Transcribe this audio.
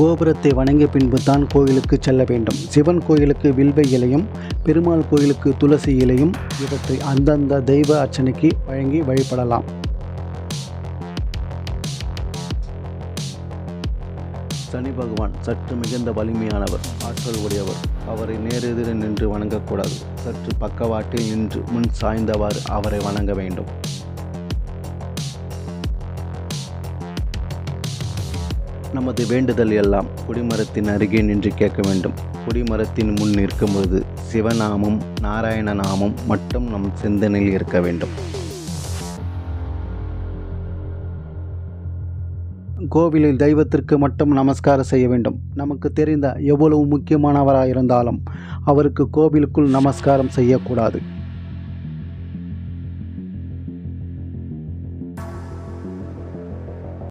கோபுரத்தை வணங்கிய பின்பு தான் கோயிலுக்கு செல்ல வேண்டும். சிவன் கோயிலுக்கு வில்வ இலையும், பெருமாள் கோயிலுக்கு துளசி இலையும் இவற்றை அந்தந்த தெய்வ அர்ச்சனைக்கு வழங்கி வழிபடலாம். சனி பகவான் சற்று மிகுந்த வலிமையானவர், ஆற்றல் உடையவர். அவரை நேரெதிர நின்று வணங்கக்கூடாது. சற்று பக்கவாட்டில் நின்று முன் சாய்ந்தவாறு அவரை வணங்க வேண்டும். நமது வேண்டுதல் எல்லாம் கொடிமரத்தின் அருகே நின்று கேட்க வேண்டும். கொடிமரத்தின் முன் நிற்கும்போது சிவநாமம், நாராயண நாமம் மட்டும் நம் சிந்தனையில் இருக்க வேண்டும். கோவிலில் தெய்வத்திற்கு மட்டும் நமஸ்காரம் செய்ய வேண்டும். நமக்கு தெரிந்த எவ்வளவு முக்கியமானவராக இருந்தாலும் அவருக்கு கோவிலுக்குள் நமஸ்காரம் செய்யக்கூடாது.